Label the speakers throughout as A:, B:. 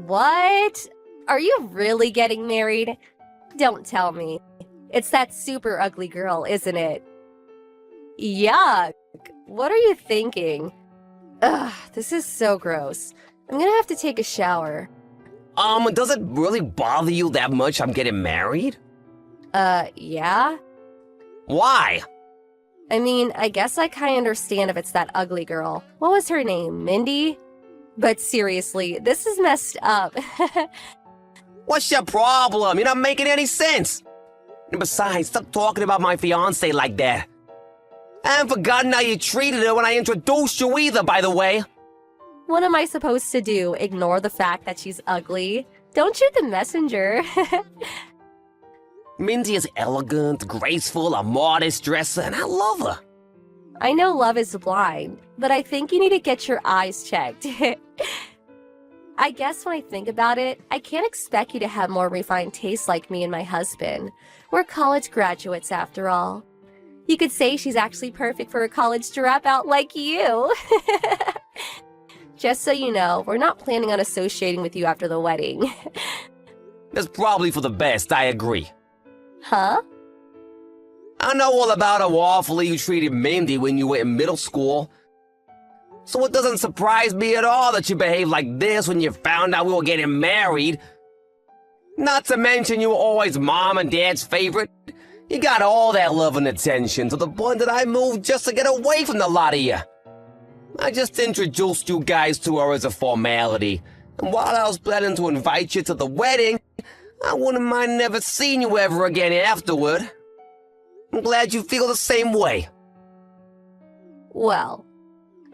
A: What? Are you really getting married? Don't tell me. It's that super ugly girl, isn't it? Yuck! What are you thinking? Ugh, this is so gross. I'm gonna have to take a shower.
B: Does it really bother you that much I'm getting married?
A: Yeah?
B: Why?
A: I mean, I guess I kinda understand if it's that ugly girl. What was her name? Mindy? But seriously, this is messed up.
B: What's your problem? You're not making any sense. And besides, stop talking about my fiancé like that. I haven't forgotten how you treated her when I introduced you either, by the way.
A: What am I supposed to do? Ignore the fact that she's ugly? Don't shoot the messenger.
B: Mindy is elegant, graceful, a modest dresser, and I love her.
A: I know love is blind, but I think you need to get your eyes checked. I guess when I think about it, I can't expect you to have more refined taste like me and my husband. We're college graduates after all. You could say she's actually perfect for a college dropout like you. Just so you know, we're not planning on associating with you after the wedding.
B: That's probably for the best, I agree.
A: Huh?
B: I know all about how awfully you treated Mindy when you were in middle school. So it doesn't surprise me at all that you behaved like this when you found out we were getting married. Not to mention you were always Mom and Dad's favorite. You got all that love and attention to the point that I moved just to get away from the lot of you. I just introduced you guys to her as a formality, and while I was planning to invite you to the wedding, I wouldn't mind never seeing you ever again afterward. I'm glad you feel the same way.
A: Well,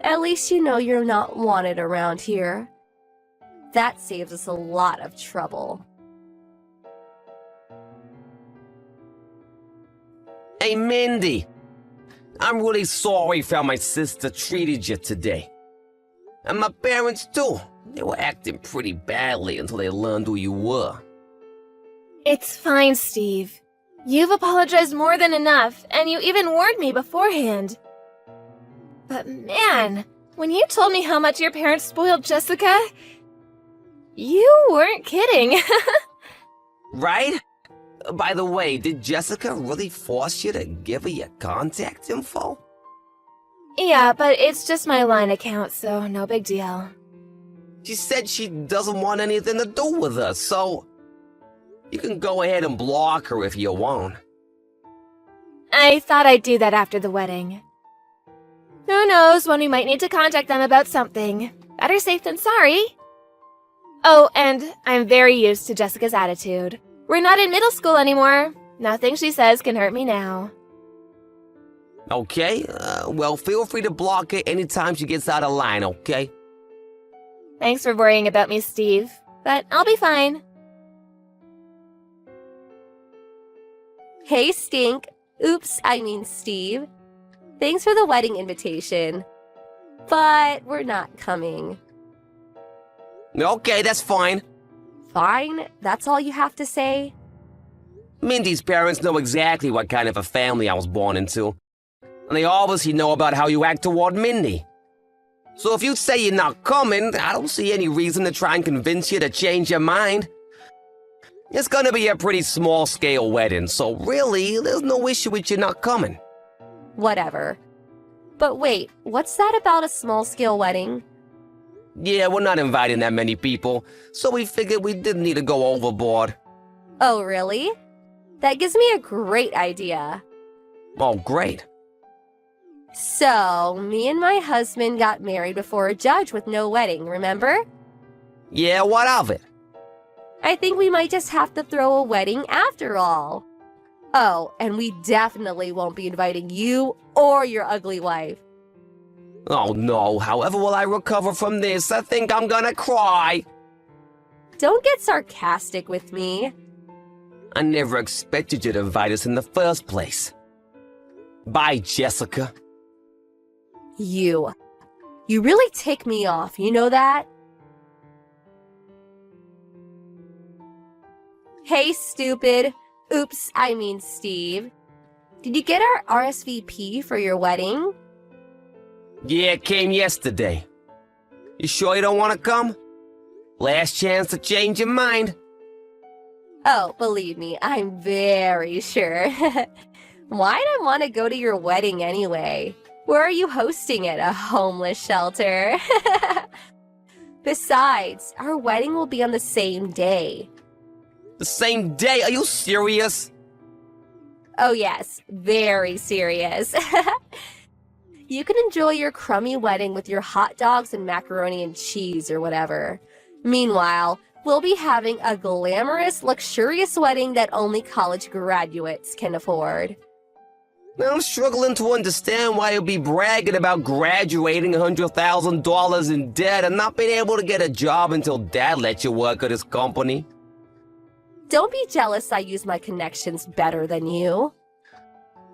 A: at least you know you're not wanted around here. That saves us a lot of trouble.
B: Hey, Mindy. I'm really sorry for how my sister treated you today. And my parents, too. They were acting pretty badly until they learned who you were.
C: It's fine, Steve. You've apologized more than enough, and you even warned me beforehand. But man, when you told me how much your parents spoiled Jessica, you weren't kidding.
B: Right? By the way, did Jessica really force you to give her your contact info?
C: Yeah, but it's just my line account, so no big deal.
B: She said she doesn't want anything to do with us, so you can go ahead and block her if you want.
C: I thought I'd do that after the wedding. Who knows when we might need to contact them about something. Better safe than sorry. Oh, and I'm very used to Jessica's attitude. We're not in middle school anymore. Nothing she says can hurt me now.
B: Okay, well, feel free to block her anytime she gets out of line, okay?
C: Thanks for worrying about me, Steve, but I'll be fine.
A: Hey, Stink. Oops, I mean Steve. Thanks for the wedding invitation. But we're not coming.
B: Okay, that's fine.
A: Fine? That's all you have to say?
B: Mindy's parents know exactly what kind of a family I was born into. And they obviously know about how you act toward Mindy. So if you say you're not coming, I don't see any reason to try and convince you to change your mind. It's gonna be a pretty small-scale wedding, so really, there's no issue with you not coming.
A: Whatever. But wait, what's that about a small-scale wedding?
B: Yeah, we're not inviting that many people, so we figured we didn't need to go overboard.
A: Oh, really? That gives me a great idea.
B: Oh, great.
A: So, me and my husband got married before a judge with no wedding, remember?
B: Yeah, what of it?
A: I think we might just have to throw a wedding after all. Oh, and we definitely won't be inviting you or your ugly wife.
B: Oh no, however will I recover from this? I think I'm gonna cry.
A: Don't get sarcastic with me.
B: I never expected you to invite us in the first place. Bye, Jessica.
A: You really tick me off, you know that? Hey, stupid. Oops, I mean Steve. Did you get our RSVP for your wedding?
B: Yeah, it came yesterday. You sure you don't want to come? Last chance to change your mind.
A: Oh, believe me, I'm very sure. Why'd I want to go to your wedding anyway? Where are you hosting it? A homeless shelter? Besides, our wedding will be on the same day.
B: The same day? Are you serious?
A: Oh yes, very serious. You can enjoy your crummy wedding with your hot dogs and macaroni and cheese or whatever. Meanwhile, we'll be having a glamorous, luxurious wedding that only college graduates can afford.
B: I'm struggling to understand why you'll be bragging about graduating $100,000 in debt and not being able to get a job until Dad lets you work at his company.
A: Don't be jealous I use my connections better than you.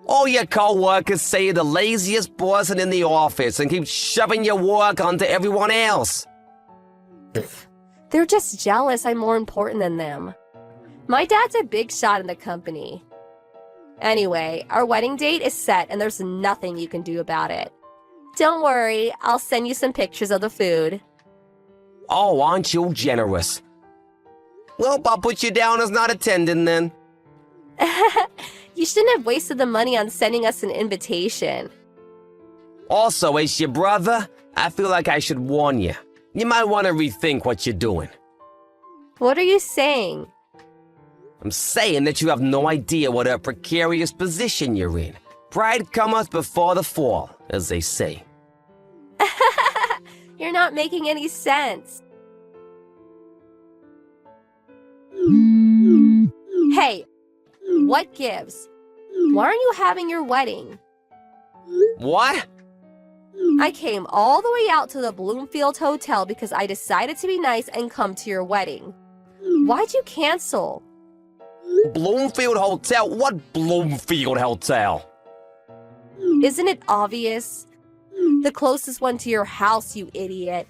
B: All your co-workers say you're the laziest person in the office and keep shoving your work onto everyone else.
A: They're just jealous I'm more important than them. My dad's a big shot in the company. Anyway, our wedding date is set and there's nothing you can do about it. Don't worry, I'll send you some pictures of the food.
B: Oh, aren't you generous? Well, I'll put you down as not attending then.
A: You shouldn't have wasted the money on sending us an invitation.
B: Also, as your brother, I feel like I should warn you. You might want to rethink what you're doing.
A: What are you saying?
B: I'm saying that you have no idea what a precarious position you're in. Pride cometh before the fall, as they say.
A: You're not making any sense. Hey, what gives? Why aren't you having your wedding?
B: What?
A: I came all the way out to the Bloomfield Hotel because I decided to be nice and come to your wedding. Why'd you cancel?
B: Bloomfield Hotel? What Bloomfield Hotel?
A: Isn't it obvious? The closest one to your house, you idiot.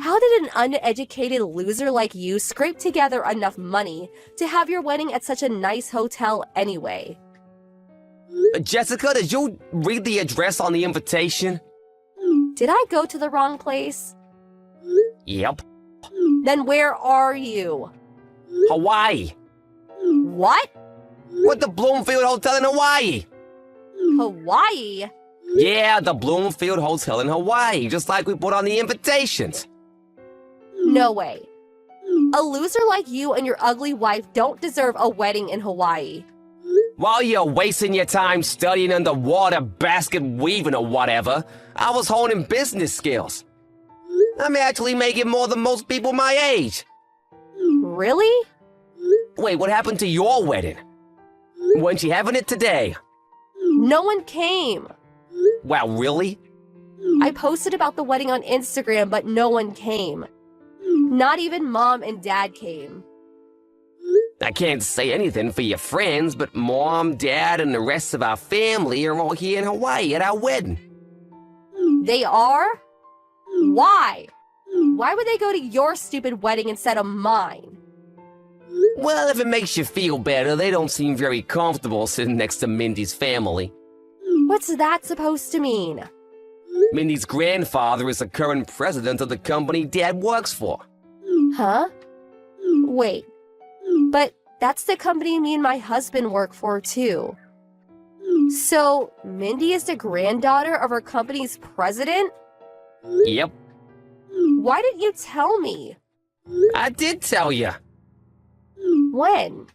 A: How did an uneducated loser like you scrape together enough money to have your wedding at such a nice hotel anyway?
B: Jessica, did you read the address on the invitation?
A: Did I go to the wrong place?
B: Yep.
A: Then where are you?
B: Hawaii.
A: What?
B: What, the Bloomfield Hotel in Hawaii?
A: Hawaii?
B: Yeah, the Bloomfield Hotel in Hawaii, just like we put on the invitations.
A: No way. A loser like you and your ugly wife don't deserve a wedding in Hawaii.
B: While you're wasting your time studying underwater basket weaving or whatever, I was honing business skills. I'm actually making more than most people my age.
A: Really?
B: Wait, what happened to your wedding? Weren't you having it today?
A: No one came.
B: Wow, really?
A: I posted about the wedding on Instagram, but no one came. Not even Mom and Dad came.
B: I can't say anything for your friends, but Mom, Dad, and the rest of our family are all here in Hawaii at our wedding.
A: They are? Why? Why would they go to your stupid wedding instead of mine?
B: Well, if it makes you feel better, they don't seem very comfortable sitting next to Mindy's family.
A: What's that supposed to mean?
B: Mindy's grandfather is the current president of the company Dad works for.
A: Huh? Wait. But that's the company me and my husband work for, too. So, Mindy is the granddaughter of our company's president?
B: Yep,
A: Why didn't you tell me?
B: I did tell you.
A: When?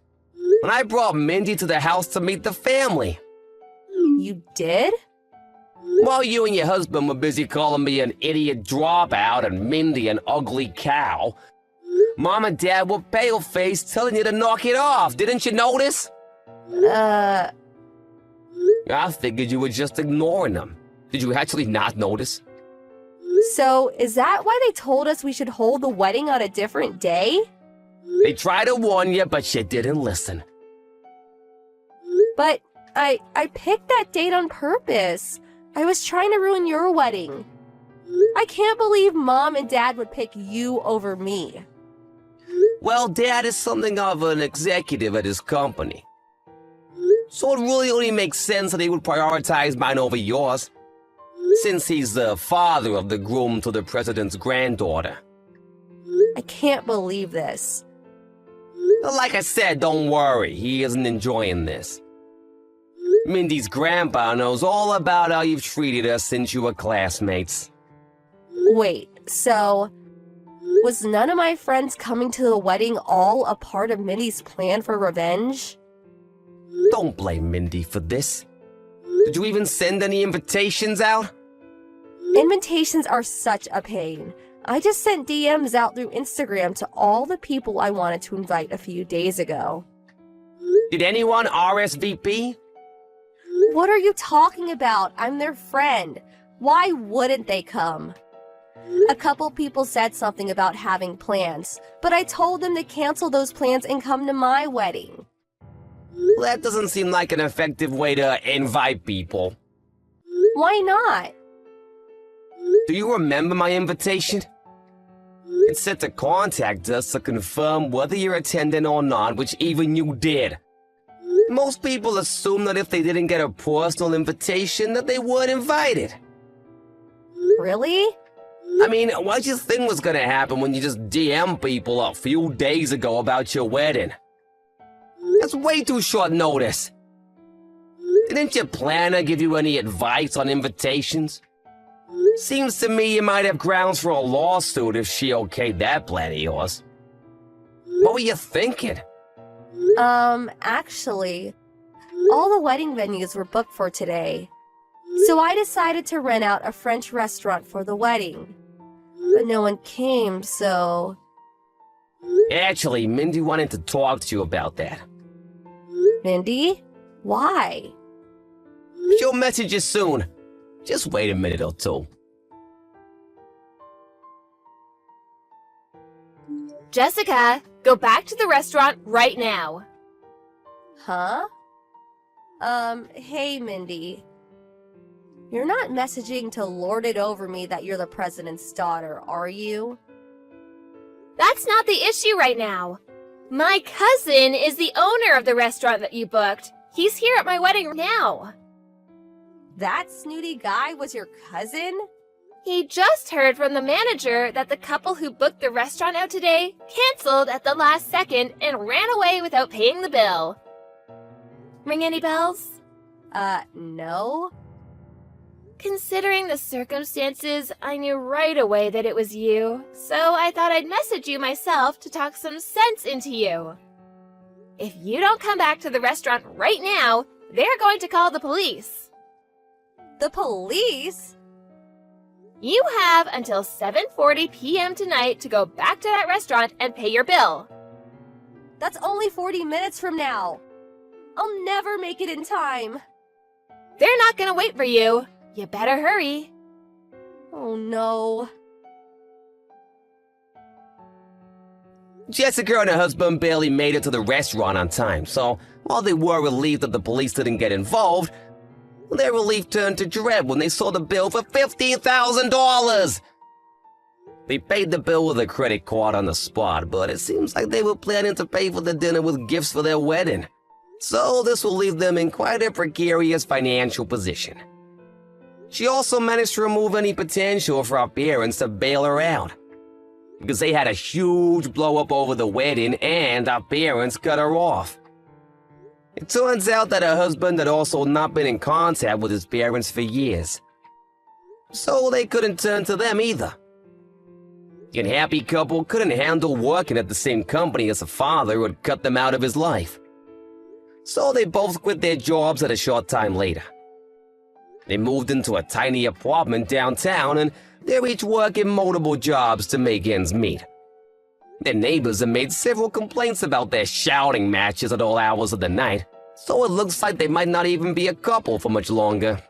B: When I brought Mindy to the house to meet the family.
A: You did?
B: While you and your husband were busy calling me an idiot dropout and Mindy an ugly cow, Mom and Dad were pale-faced telling you to knock it off. Didn't you notice? I figured you were just ignoring them. Did you actually not notice?
A: So, is that why they told us we should hold the wedding on a different day?
B: They tried to warn you, but you didn't listen.
A: But I picked that date on purpose. I was trying to ruin your wedding. I can't believe Mom and Dad would pick you over me.
B: Well, Dad is something of an executive at his company. So it really only makes sense that he would prioritize mine over yours, since he's the father of the groom to the president's granddaughter.
A: I can't believe this.
B: Like I said, don't worry, he isn't enjoying this. Mindy's grandpa knows all about how you've treated us since you were classmates.
A: Wait, so was none of my friends coming to the wedding all a part of Mindy's plan for revenge?
B: Don't blame Mindy for this. Did you even send any invitations out?
A: Invitations are such a pain. I just sent DMs out through Instagram to all the people I wanted to invite a few days ago.
B: Did anyone RSVP?
A: What are you talking about? I'm their friend. Why wouldn't they come? A couple people said something about having plans, but I told them to cancel those plans and come to my wedding.
B: That doesn't seem like an effective way to invite people.
A: Why not?
B: Do you remember my invitation? It said to contact us to confirm whether you're attending or not, which even you did. Most people assume that if they didn't get a personal invitation, that they weren't invited.
A: Really?
B: I mean, what did you think was gonna happen when you just DM people a few days ago about your wedding? That's way too short notice. Didn't your planner give you any advice on invitations? Seems to me you might have grounds for a lawsuit if she okayed that plan of yours. What were you thinking?
A: Actually, all the wedding venues were booked for today. So I decided to rent out a French restaurant for the wedding. But no one came, so...
B: Actually, Mindy wanted to talk to you about that.
A: Mindy? Why?
B: She'll message you soon. Just wait a minute or two.
C: Jessica, go back to the restaurant right now.
A: Huh? Hey, Mindy. You're not messaging to lord it over me that you're the president's daughter, are you?
C: That's not the issue right now. My cousin is the owner of the restaurant that you booked. He's here at my wedding now.
A: That snooty guy was your cousin?
C: He just heard from the manager that the couple who booked the restaurant out today canceled at the last second and ran away without paying the bill. Ring any bells?
A: No.
C: Considering the circumstances, I knew right away that it was you, so I thought I'd message you myself to talk some sense into you. If you don't come back to the restaurant right now, they're going to call the police.
A: The police?
C: You have until 7:40 p.m. tonight to go back to that restaurant and pay your bill.
A: That's only 40 minutes from now. I'll never make it in time.
C: They're not going to wait for you. You better hurry.
A: Oh no.
B: Jessica and her husband barely made it to the restaurant on time, so while they were relieved that the police didn't get involved, their relief turned to dread when they saw the bill for $15,000. They paid the bill with a credit card on the spot, but it seems like they were planning to pay for the dinner with gifts for their wedding. So this will leave them in quite a precarious financial position. She also managed to remove any potential for our parents to bail her out, because they had a huge blow-up over the wedding and our parents cut her off. It turns out that her husband had also not been in contact with his parents for years, so they couldn't turn to them either. The unhappy couple couldn't handle working at the same company as a father who had cut them out of his life, so they both quit their jobs at a short time later. They moved into a tiny apartment downtown, and they're each working multiple jobs to make ends meet. Their neighbors have made several complaints about their shouting matches at all hours of the night, so it looks like they might not even be a couple for much longer.